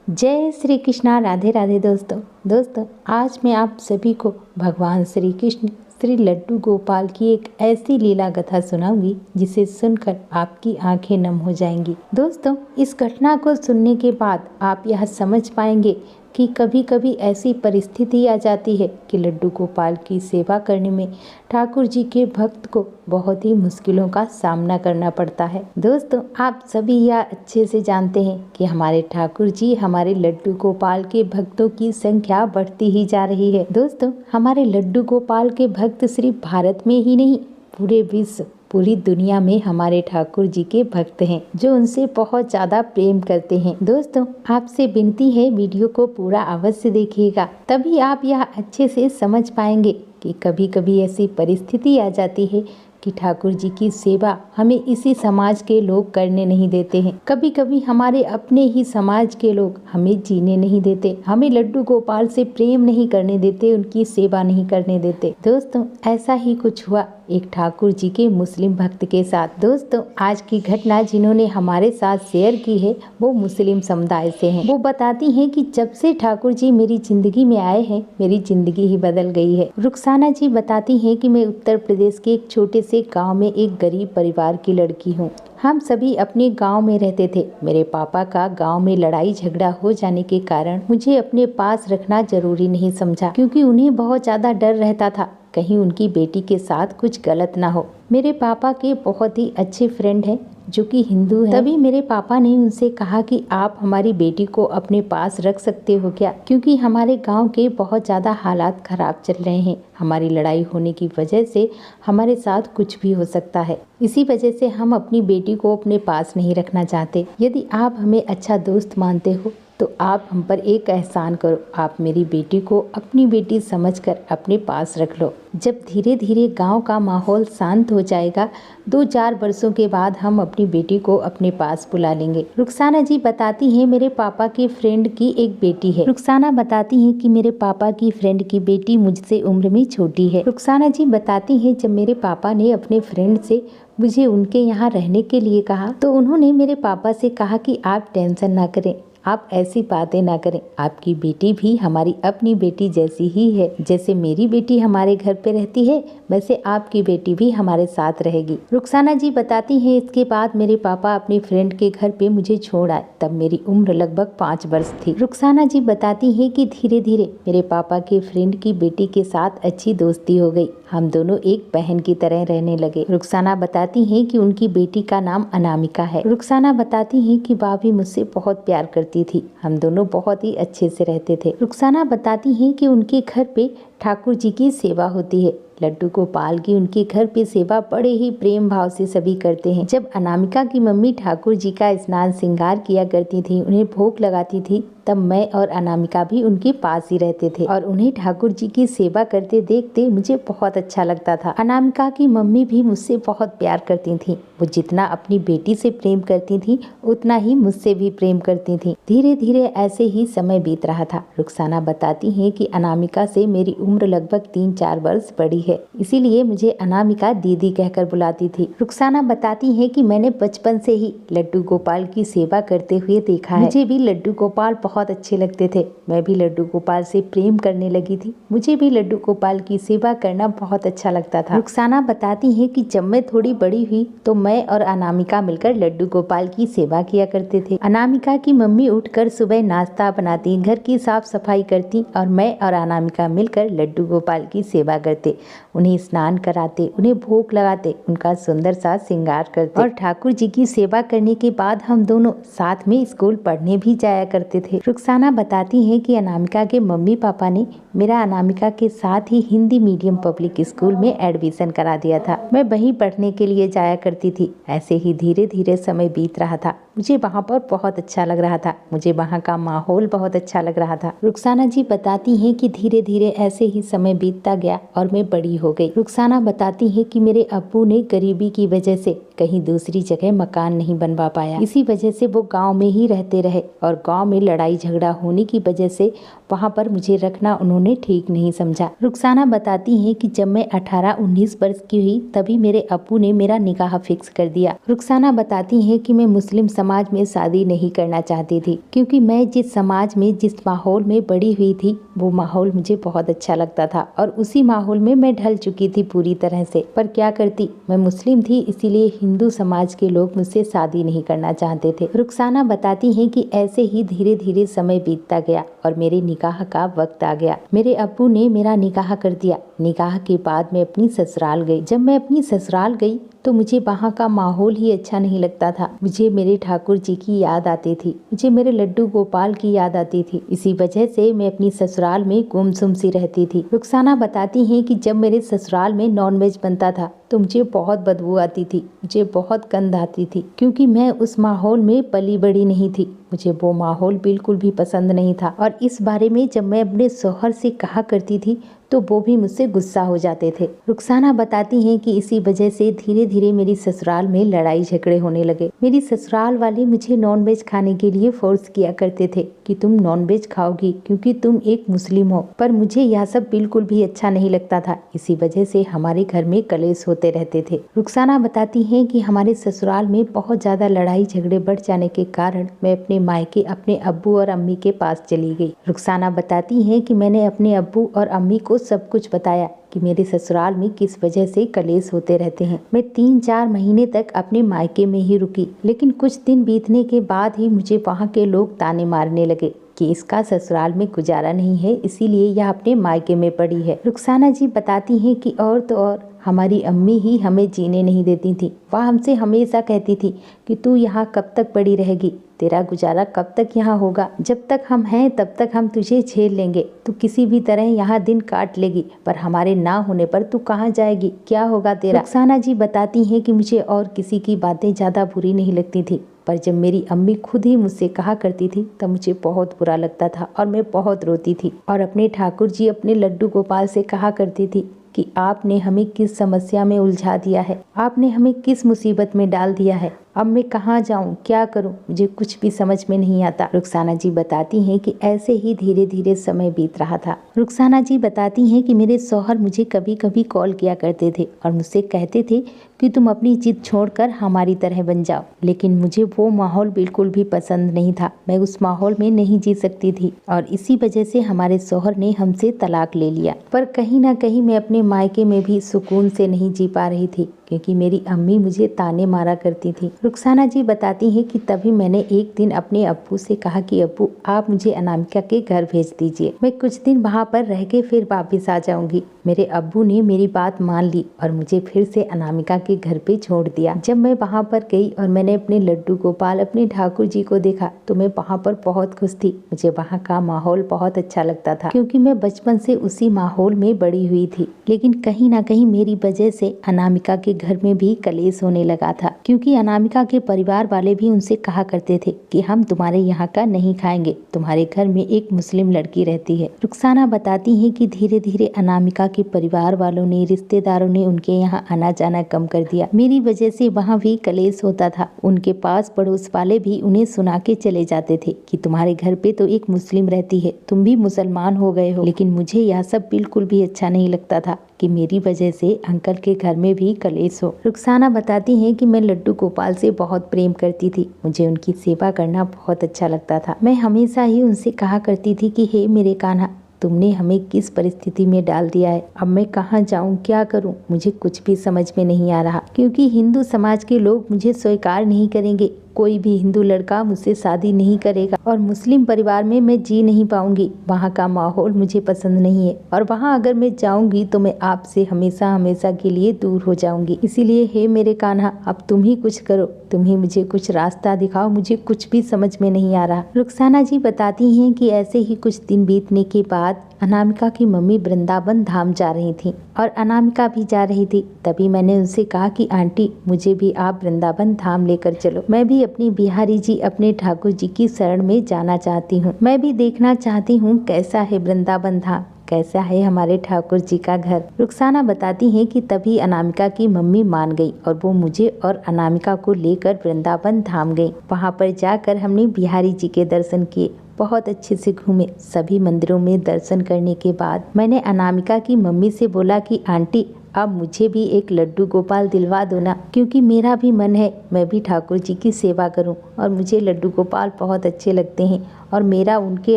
जय श्री कृष्णा। राधे राधे दोस्तों आज मैं आप सभी को भगवान श्री कृष्ण श्री लड्डू गोपाल की एक ऐसी लीला कथा सुनाऊंगी जिसे सुनकर आपकी आंखें नम हो जाएंगी। दोस्तों, इस घटना को सुनने के बाद आप यह समझ पाएंगे कि कभी कभी ऐसी परिस्थिति आ जाती है कि लड्डू गोपाल की सेवा करने में ठाकुर जी के भक्त को बहुत ही मुश्किलों का सामना करना पड़ता है। दोस्तों, आप सभी यह अच्छे से जानते हैं कि हमारे ठाकुर जी हमारे लड्डू गोपाल के भक्तों की संख्या बढ़ती ही जा रही है। दोस्तों, हमारे लड्डू गोपाल के भक्त सिर्फ भारत में ही नहीं, पूरे विश्व पूरी दुनिया में हमारे ठाकुर जी के भक्त हैं जो उनसे बहुत ज्यादा प्रेम करते हैं। दोस्तों, आपसे विनती है वीडियो को पूरा अवश्य देखिएगा, तभी आप यह अच्छे से समझ पाएंगे कि कभी कभी ऐसी परिस्थिति आ जाती है कि ठाकुर जी की सेवा हमें इसी समाज के लोग करने नहीं देते हैं। कभी कभी हमारे अपने ही समाज के लोग हमें जीने नहीं देते, हमें लड्डू गोपाल से प्रेम नहीं करने देते, उनकी सेवा नहीं करने देते। दोस्तों, ऐसा ही कुछ हुआ एक ठाकुर जी के मुस्लिम भक्त के साथ। दोस्तों, आज की घटना जिन्होंने हमारे साथ शेयर की है वो मुस्लिम समुदाय से हैं। वो बताती हैं कि जब से ठाकुर जी मेरी जिंदगी में आए हैं मेरी जिंदगी ही बदल गई है। रुखसाना जी बताती हैं कि मैं उत्तर प्रदेश के एक छोटे से गांव में एक गरीब परिवार की लड़की हूँ। हम सभी अपने गांव में रहते थे। मेरे पापा का गांव में लड़ाई झगड़ा हो जाने के कारण मुझे अपने पास रखना जरूरी नहीं समझा, क्योंकि उन्हें बहुत ज्यादा डर रहता था कहीं उनकी बेटी के साथ कुछ गलत ना हो। मेरे पापा के बहुत ही अच्छे फ्रेंड हैं जो कि हिंदू हैं। तभी मेरे पापा ने उनसे कहा कि आप हमारी बेटी को अपने पास रख सकते हो क्या, क्योंकि हमारे गांव के बहुत ज़्यादा हालात खराब चल रहे हैं। हमारी लड़ाई होने की वजह से हमारे साथ कुछ भी हो सकता है। इसी वजह से हम अपनी बेटी को अपने पास नहीं रखना चाहते। यदि आप हमें अच्छा दोस्त मानते हो तो आप हम पर एक एहसान करो, आप मेरी बेटी को अपनी बेटी समझकर अपने पास रख लो। जब धीरे धीरे गांव का माहौल शांत हो जाएगा, 2-4 वर्षों के बाद हम अपनी बेटी को अपने पास बुला लेंगे। रुखसाना जी बताती हैं मेरे पापा के फ्रेंड की एक बेटी है। रुखसाना बताती हैं कि मेरे पापा की फ्रेंड की बेटी मुझसे उम्र में छोटी है। रुखसाना जी बताती हैं जब मेरे पापा ने अपने फ्रेंड से मुझे उनके यहाँ रहने के लिए कहा तो उन्होंने मेरे पापा से कहा कि आप टेंशन ना करें, आप ऐसी बातें ना करें, आपकी बेटी भी हमारी अपनी बेटी जैसी ही है। जैसे मेरी बेटी हमारे घर पे रहती है वैसे आपकी बेटी भी हमारे साथ रहेगी। रुखसाना जी बताती हैं इसके बाद मेरे पापा अपने फ्रेंड के घर पे मुझे छोड़ आए। तब मेरी उम्र लगभग 5 वर्ष थी। रुखसाना जी बताती हैं कि धीरे धीरे मेरे पापा के फ्रेंड की बेटी के साथ अच्छी दोस्ती हो गई। हम दोनों एक बहन की तरह रहने लगे। रुखसाना बताती हैं कि उनकी बेटी का नाम अनामिका है। रुखसाना बताती हैं कि भाभी मुझसे बहुत प्यार करती थी, हम दोनों बहुत ही अच्छे से रहते थे। रुखसाना बताती हैं कि उनके घर पे ठाकुर जी की सेवा होती है। लड्डू गोपाल की उनके घर पे सेवा बड़े ही प्रेम भाव से सभी करते हैं। जब अनामिका की मम्मी ठाकुर जी का स्नान श्रृंगार किया करती थी, उन्हें भोग लगाती थी, तब मैं और अनामिका भी उनके पास ही रहते थे और उन्हें ठाकुर जी की सेवा करते देखते मुझे बहुत अच्छा लगता था। अनामिका की मम्मी भी मुझसे बहुत प्यार करती थी। वो जितना अपनी बेटी से प्रेम करती थी उतना ही मुझसे भी प्रेम करती थी। धीरे धीरे ऐसे ही समय बीत रहा था। रुखसाना बताती हैं कि अनामिका से मेरी उम्र लगभग 3-4 वर्ष बड़ी है, इसीलिए मुझे अनामिका दीदी कहकर बुलाती थी। रुखसाना बताती हैं कि मैंने बचपन से ही लड्डू गोपाल की सेवा करते हुए देखा है। मुझे भी लड्डू गोपाल बहुत अच्छे लगते थे। मैं भी लड्डू गोपाल से प्रेम करने लगी थी। मुझे भी लड्डू गोपाल की सेवा करना बहुत अच्छा लगता था। रुखसाना बताती हैं कि जब मैं थोड़ी बड़ी हुई तो मैं और अनामिका मिलकर लड्डू गोपाल की सेवा किया करते थे। अनामिका की मम्मी उठकर सुबह नाश्ता बनाती, घर की साफ सफाई करती और मैं और अनामिका मिलकर लड्डू गोपाल की सेवा करते, उन्हें स्नान कराते, उन्हें भोग लगाते, उनका सुंदर सा श्रृंगार करते और ठाकुर जी की सेवा करने के बाद हम दोनों साथ में स्कूल पढ़ने भी जाया करते थे। रुखसाना बताती हैं कि अनामिका के मम्मी पापा ने मेरा अनामिका के साथ ही हिंदी मीडियम पब्लिक स्कूल में एडमिशन करा दिया था। मैं वहीं पढ़ने के लिए जाया करती थी। ऐसे ही धीरे धीरे समय बीत रहा था। मुझे वहाँ पर बहुत अच्छा लग रहा था, मुझे वहाँ का माहौल बहुत अच्छा लग रहा था। रुखसाना जी बताती हैं कि धीरे धीरे ऐसे ही समय बीतता गया और मैं बड़ी हो गई। रुखसाना बताती हैं कि मेरे अब्बू ने गरीबी की वजह से कहीं दूसरी जगह मकान नहीं बनवा पाया, इसी वजह से वो गांव में ही रहते रहे और गांव में लड़ाई झगड़ा होने की वजह से वहां पर मुझे रखना उन्होंने ठीक नहीं समझा। रुखसाना बताती हैं कि जब मैं 18-19 वर्ष की हुई तभी मेरे अब्बू ने मेरा निकाह फिक्स कर दिया। रुखसाना बताती हैं कि मैं मुस्लिम समाज में शादी नहीं करना चाहती थी, क्योंकि मैं जिस समाज में जिस माहौल में बड़ी हुई थी वो माहौल मुझे बहुत अच्छा लगता था और उसी माहौल में मैं ढल चुकी थी पूरी तरह से। पर क्या करती, मैं मुस्लिम थी, इसीलिए हिंदू समाज के लोग मुझसे शादी नहीं करना चाहते थे। रुखसाना बताती हैं कि ऐसे ही धीरे धीरे समय बीतता गया और मेरे निकाह का वक्त आ गया। मेरे अब्बू ने मेरा निकाह कर दिया। निकाह के बाद मैं अपनी ससुराल गई। जब मैं अपनी ससुराल गई तो मुझे वहाँ का माहौल ही अच्छा नहीं लगता था। मुझे मेरे ठाकुर जी की याद आती थी, मुझे मेरे लड्डू गोपाल की याद आती थी। इसी वजह से मैं अपनी ससुराल में गुमसुम सी रहती थी। रुखसाना बताती हैं कि जब मेरे ससुराल में नॉनवेज बनता था तो मुझे बहुत बदबू आती थी, मुझे बहुत गंध आती थी, क्योंकि मैं उस माहौल में पली बड़ी नहीं थी। मुझे वो माहौल बिल्कुल भी पसंद नहीं था और इस बारे में जब मैं अपने शौहर से कहा करती थी तो वो भी मुझसे गुस्सा हो जाते थे। रुखसाना बताती हैं कि इसी वजह से धीरे धीरे मेरी ससुराल में लड़ाई झगड़े होने लगे। मेरी ससुराल वाले मुझे नॉनवेज खाने के लिए फोर्स किया करते थे कि तुम नॉनवेज खाओगी क्योंकि तुम एक मुस्लिम हो, पर मुझे यह सब बिल्कुल भी अच्छा नहीं लगता था। इसी वजह से हमारे घर में कलेश होते रहते थे। रुखसाना बताती हैं कि हमारे ससुराल में बहुत ज्यादा लड़ाई झगड़े बढ़ जाने के कारण मैं अपने मायके अपने अब्बू और अम्मी के पास चली गई। रुखसाना बताती हैं कि मैंने अपने अब्बू और अम्मी को सब कुछ बताया कि मेरे ससुराल में किस वजह से कलेश होते रहते हैं। मैं 3-4 महीने तक अपने मायके में ही रुकी, लेकिन कुछ दिन बीतने के बाद ही मुझे वहाँ के लोग ताने मारने लगे कि इसका ससुराल में गुजारा नहीं है, इसीलिए यह अपने मायके में पड़ी है। रुखसाना जी बताती हैं कि और तो और हमारी अम्मी ही हमें जीने नहीं देती थी। वह हमसे हमेशा कहती थी कि तू यहाँ कब तक पड़ी रहेगी, तेरा गुजारा कब तक यहाँ होगा, जब तक हम हैं तब तक हम तुझे झेल लेंगे, तू किसी भी तरह यहाँ दिन काट लेगी, पर हमारे ना होने पर तू कहाँ जाएगी, क्या होगा तेरा। रुखसाना जी बताती हैं कि मुझे और किसी की बातें ज़्यादा बुरी नहीं लगती थी, पर जब मेरी अम्मी खुद ही मुझसे कहा करती थी तब मुझे बहुत बुरा लगता था और मैं बहुत रोती थी और अपने ठाकुर जी अपने लड्डू गोपाल से कहा करती थी कि आपने हमें किस समस्या में उलझा दिया है, आपने हमें किस मुसीबत में डाल दिया है, अब मैं कहाँ जाऊँ, क्या करूँ, मुझे कुछ भी समझ में नहीं आता। रुखसाना जी बताती हैं कि ऐसे ही धीरे धीरे समय बीत रहा था। रुखसाना जी बताती हैं कि मेरे शौहर मुझे कभी कभी कॉल किया करते थे और मुझसे कहते थे कि तुम अपनी जिद छोड़कर हमारी तरह बन जाओ, लेकिन मुझे वो माहौल बिल्कुल भी पसंद नहीं था। मैं उस माहौल में नहीं जी सकती थी और इसी वजह से हमारे शौहर ने हमसे तलाक ले लिया। पर कहीं ना कहीं मैं अपने मायके में भी सुकून से नहीं जी पा रही थी, क्योंकि मेरी अम्मी मुझे ताने मारा करती थी। रुखसाना जी बताती हैं कि तभी मैंने एक दिन अपने अब्बू से कहा कि अब्बू आप मुझे अनामिका के घर भेज दीजिए, मैं कुछ दिन वहाँ पर रह के फिर वापस आ जाऊंगी। मेरे अब्बू ने मेरी बात मान ली और मुझे फिर से अनामिका के घर पे छोड़ दिया। जब मैं वहाँ पर गई और मैंने अपने लड्डू गोपाल अपने ठाकुर जी को देखा तो मैं वहाँ पर बहुत खुश थी। मुझे वहाँ का माहौल बहुत अच्छा लगता था, क्योंकि मैं बचपन से उसी माहौल में बड़ी हुई थी। लेकिन कहीं ना कहीं मेरी वजह से अनामिका के घर में भी कलेश होने लगा था, क्योंकि अनामिका के परिवार वाले भी उनसे कहा करते थे कि हम तुम्हारे यहाँ का नहीं खाएंगे, तुम्हारे घर में एक मुस्लिम लड़की रहती है। रुखसाना बताती हैं कि धीरे धीरे अनामिका के परिवार वालों ने, रिश्तेदारों ने उनके यहाँ आना जाना कम कर दिया। मेरी वजह से वहाँ भी कलेश होता था। उनके पास पड़ोस वाले भी उन्हें सुना के चले जाते थे कि तुम्हारे घर पे तो एक मुस्लिम रहती है, तुम भी मुसलमान हो गए हो। लेकिन मुझे यह सब बिल्कुल भी अच्छा नहीं लगता था कि मेरी वजह से अंकल के घर में भी कलेश हो। रुखसाना बताती हैं कि मैं लड्डू गोपाल से बहुत प्रेम करती थी, मुझे उनकी सेवा करना बहुत अच्छा लगता था। मैं हमेशा ही उनसे कहा करती थी कि हे मेरे कान्हा, तुमने हमें किस परिस्थिति में डाल दिया है, अब मैं कहाँ जाऊँ, क्या करूँ, मुझे कुछ भी समझ में नहीं आ रहा, क्योंकि हिंदू समाज के लोग मुझे स्वीकार नहीं करेंगे, कोई भी हिंदू लड़का मुझसे शादी नहीं करेगा और मुस्लिम परिवार में मैं जी नहीं पाऊंगी। वहाँ का माहौल मुझे पसंद नहीं है और वहाँ अगर मैं जाऊंगी तो मैं आपसे हमेशा हमेशा के लिए दूर हो जाऊंगी। इसीलिए हे मेरे कान्हा, अब तुम ही कुछ करो, तुम ही मुझे कुछ रास्ता दिखाओ, मुझे कुछ भी समझ में नहीं आ रहा। रुखसाना जी बताती हैं कि ऐसे ही कुछ दिन बीतने के बाद अनामिका की मम्मी वृंदावन धाम जा रही थी और अनामिका भी जा रही थी। तभी मैंने उनसे कहा कि आंटी, मुझे भी आप वृंदावन धाम लेकर चलो, मैं भी अपनी बिहारी जी अपने ठाकुर जी की शरण में जाना चाहती हूँ, मैं भी देखना चाहती हूँ कैसा है वृंदावन धाम, कैसा है हमारे ठाकुर जी का घर। रुखसाना बताती हैं कि तभी अनामिका की मम्मी मान गई और वो मुझे और अनामिका को लेकर वृंदावन धाम गई। वहाँ पर जाकर हमने बिहारी जी के दर्शन किए, बहुत अच्छे से घूमे। सभी मंदिरों में दर्शन करने के बाद मैंने अनामिका की मम्मी से बोला कि आंटी, अब मुझे भी एक लड्डू गोपाल दिलवा दो ना, क्योंकि मेरा भी मन है मैं भी ठाकुर जी की सेवा करूं और मुझे लड्डू गोपाल बहुत अच्छे लगते हैं और मेरा उनके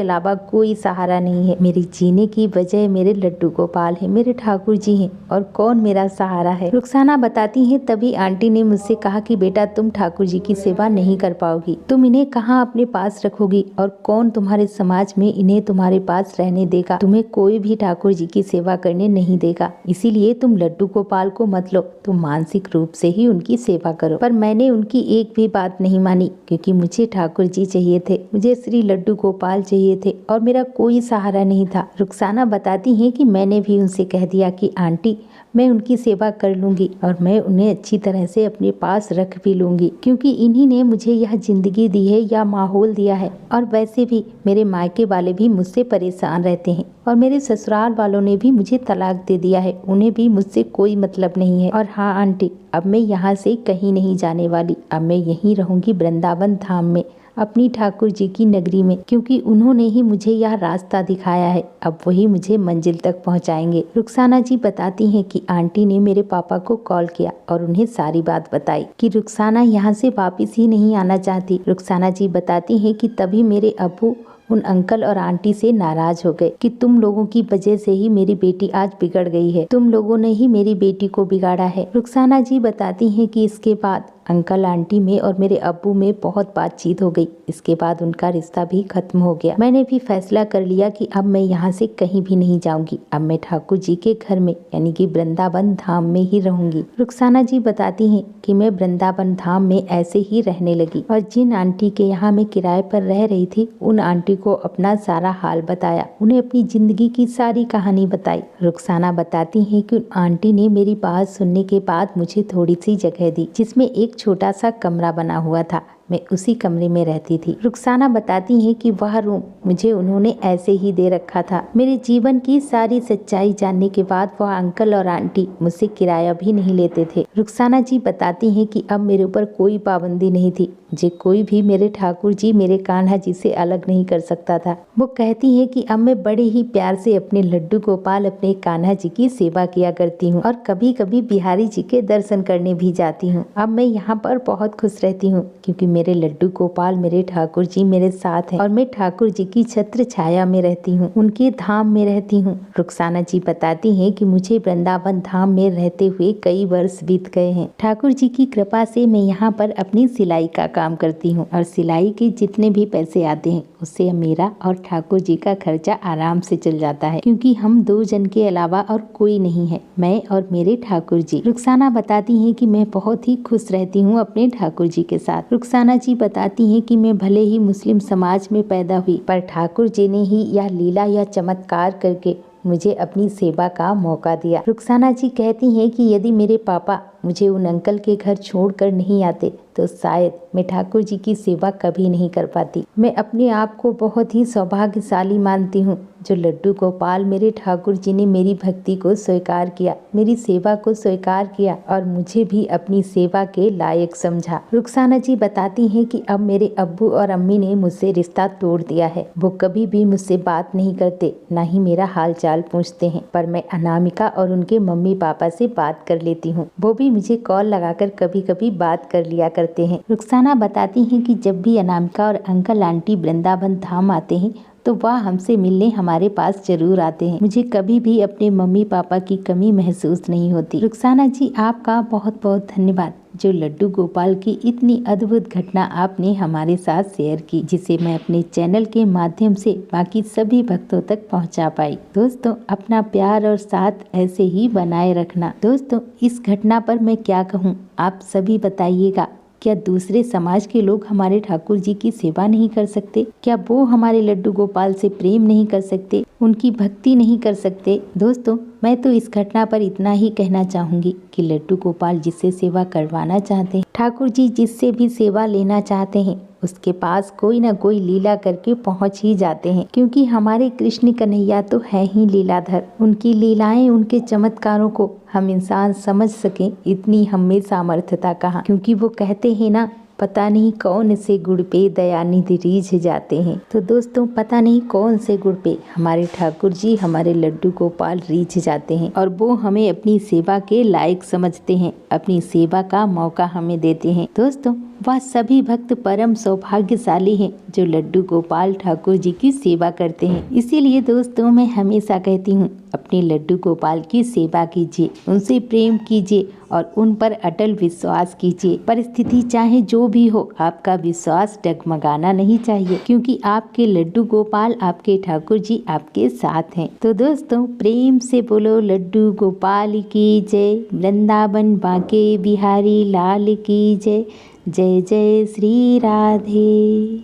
अलावा कोई सहारा नहीं है। मेरे जीने की वजह मेरे लड्डू गोपाल है, मेरे ठाकुर जी हैं और कौन मेरा सहारा है। रुखसाना बताती हैं तभी आंटी ने मुझसे कहा कि बेटा तुम ठाकुर जी की सेवा नहीं कर पाओगी, तुम इन्हें कहाँ अपने पास रखोगी और कौन तुम्हारे समाज में इन्हें तुम्हारे पास रहने देगा। तुम्हें कोई भी ठाकुर जी की सेवा करने नहीं देगा, इसीलिए तुम लड्डू गोपाल को मत लो, तुम मानसिक रूप से ही उनकी सेवा करो। पर मैंने उनकी एक भी बात नहीं मानी, क्योंकि मुझे ठाकुर जी चाहिए थे, मुझे श्री लड्डू गोपाल चाहिए थे और मेरा कोई सहारा नहीं था। रुखसाना बताती हैं कि मैंने भी उनसे कह दिया कि आंटी मैं उनकी सेवा कर लूंगी और मैं उन्हें अच्छी तरह से अपने पास रख भी लूंगी, क्योंकि इन्हीं ने मुझे यह जिंदगी दी है या माहौल दिया है। और वैसे भी मेरे मायके वाले भी मुझसे परेशान रहते हैं और मेरे ससुराल वालों ने भी मुझे तलाक दे दिया है, उन्हें भी मुझसे कोई मतलब नहीं है। और हाँ आंटी, अब मैं यहाँ से कहीं नहीं जाने वाली, अब मैं यहीं रहूंगी वृंदावन धाम में, अपनी ठाकुर जी की नगरी में, क्योंकि उन्होंने ही मुझे यह रास्ता दिखाया है, अब वही मुझे मंजिल तक पहुंचाएंगे। रुखसाना जी बताती हैं कि आंटी ने मेरे पापा को कॉल किया और उन्हें सारी बात बताई कि रुखसाना यहाँ से वापस ही नहीं आना चाहती। रुखसाना जी बताती हैं कि तभी मेरे अब्बू उन अंकल और आंटी से नाराज हो गए कि तुम लोगों की वजह से ही मेरी बेटी आज बिगड़ गई है, तुम लोगों ने ही मेरी बेटी को बिगाड़ा है। रुखसाना जी बताती हैं कि इसके बाद अंकल आंटी में और मेरे अब्बू में बहुत बातचीत हो गई। इसके बाद उनका रिश्ता भी खत्म हो गया। मैंने भी फैसला कर लिया कि अब मैं यहाँ से कहीं भी नहीं जाऊंगी, अब मैं ठाकुर जी के घर में यानी कि वृंदावन धाम में ही रहूंगी। रुखसाना जी बताती हैं कि मैं वृंदावन धाम में ऐसे ही रहने लगी और जिन आंटी के यहाँ मैं किराए पर रह रही थी उन आंटी को अपना सारा हाल बताया, उन्हें अपनी जिंदगी की सारी कहानी बताई। रुखसाना बताती हैं कि उन आंटी ने मेरी बात सुनने के बाद मुझे थोड़ी सी जगह दी, जिसमें एक छोटा सा कमरा बना हुआ था, मैं उसी कमरे में रहती थी। रुखसाना बताती हैं कि वह रूम मुझे उन्होंने ऐसे ही दे रखा था। मेरे जीवन की सारी सच्चाई जानने के बाद वह अंकल और आंटी मुझसे किराया भी नहीं लेते थे। रुखसाना जी बताती हैं कि अब मेरे ऊपर कोई पाबंदी नहीं थी, मुझे कोई भी मेरे ठाकुर जी मेरे कान्हा जी से अलग नहीं कर सकता था। वो कहती हैं कि अब मैं बड़े ही प्यार से अपने लड्डू गोपाल अपने कान्हा जी की सेवा किया करती हूँ और कभी कभी बिहारी जी के दर्शन करने भी जाती हूँ। अब मैं यहाँ पर बहुत खुश रहती हूँ, क्योंकि मेरे लड्डू गोपाल मेरे ठाकुर जी मेरे साथ हैं और मैं ठाकुर जी की छत्र छाया में रहती हूँ, उनके धाम में रहती हूँ। रुखसाना जी बताती हैं कि मुझे वृंदावन धाम में रहते हुए कई वर्ष बीत गए हैं। ठाकुर जी की कृपा से मैं यहाँ पर अपनी सिलाई का काम करती हूँ और सिलाई के जितने भी पैसे आते हैं उससे मेरा और ठाकुर जी का खर्चा आराम से चल जाता है, क्योंकि हम दो जन के अलावा और कोई नहीं है, मैं और मेरे ठाकुर जी। रुखसाना बताती हैं कि मैं बहुत ही खुश रहती हूँ अपने ठाकुर जी के साथ। रुखसाना जी बताती हैं कि मैं भले ही मुस्लिम समाज में पैदा हुई, पर ठाकुर जी ने ही यह लीला या चमत्कार करके मुझे अपनी सेवा का मौका दिया। रुखसाना जी कहती हैं कि यदि मेरे पापा मुझे उन अंकल के घर छोड़कर नहीं आते तो शायद मैं ठाकुर जी की सेवा कभी नहीं कर पाती। मैं अपने आप को बहुत ही सौभाग्यशाली मानती हूँ जो लड्डू गोपाल मेरे ठाकुर जी ने मेरी भक्ति को स्वीकार किया, मेरी सेवा को स्वीकार किया और मुझे भी अपनी सेवा के लायक समझा। रुखसाना जी बताती हैं कि अब मेरे अब्बू और अम्मी ने मुझसे रिश्ता तोड़ दिया है। वो कभी भी मुझसे बात नहीं करते, न ही मेरा हाल चाल पूछते हैं, पर मैं अनामिका और उनके मम्मी पापा से बात कर लेती हूँ। वो भी मुझे कॉल लगाकर कभी कभी बात कर लिया करते हैं। रुखसाना बताती हैं कि जब भी अनामिका और अंकल आंटी वृंदावन धाम आते हैं तो वह हमसे मिलने हमारे पास जरूर आते हैं। मुझे कभी भी अपने मम्मी पापा की कमी महसूस नहीं होती। रुखसाना जी आपका बहुत बहुत धन्यवाद जो लड्डू गोपाल की इतनी अद्भुत घटना आपने हमारे साथ शेयर की, जिसे मैं अपने चैनल के माध्यम से बाकी सभी भक्तों तक पहुंचा पाई। दोस्तों अपना प्यार और साथ ऐसे ही बनाए रखना। दोस्तों इस घटना पर मैं क्या कहूँ, आप सभी बताइएगा। क्या दूसरे समाज के लोग हमारे ठाकुर जी की सेवा नहीं कर सकते? क्या वो हमारे लड्डू गोपाल से प्रेम नहीं कर सकते, उनकी भक्ति नहीं कर सकते? दोस्तों मैं तो इस घटना पर इतना ही कहना चाहूंगी कि लड्डू गोपाल जिससे सेवा करवाना चाहते हैं, ठाकुर जी जिससे भी सेवा लेना चाहते हैं, उसके पास कोई ना कोई लीला करके पहुंच ही जाते हैं, क्योंकि हमारे कृष्ण कन्हैया तो है ही लीलाधर। उनकी लीलाएं, उनके चमत्कारों को हम इंसान समझ सकें इतनी हम में सामर्थ्यता कहाँ, क्योंकि वो कहते हैं ना पता नहीं कौन से गुड़ पे दयानिधि रीझ जाते हैं। तो दोस्तों पता नहीं कौन से गुड़ पे हमारे ठाकुर जी हमारे लड्डू गोपाल रीझ जाते हैं और वो हमें अपनी सेवा के लायक समझते हैं, अपनी सेवा का मौका हमें देते हैं। दोस्तों वह सभी भक्त परम सौभाग्यशाली हैं जो लड्डू गोपाल ठाकुर जी की सेवा करते हैं। इसीलिए दोस्तों मैं हमेशा कहती हूँ अपने लड्डू गोपाल की सेवा कीजिए, उनसे प्रेम कीजिए और उन पर अटल विश्वास कीजिए। परिस्थिति चाहे जो भी हो, आपका विश्वास डगमगाना नहीं चाहिए, क्योंकि आपके लड्डू गोपाल, आपके ठाकुर जी आपके साथ हैं। तो दोस्तों प्रेम से बोलो लड्डू गोपाल की जय, वृंदावन बांके बिहारी लाल की जय। जय जय श्री राधे।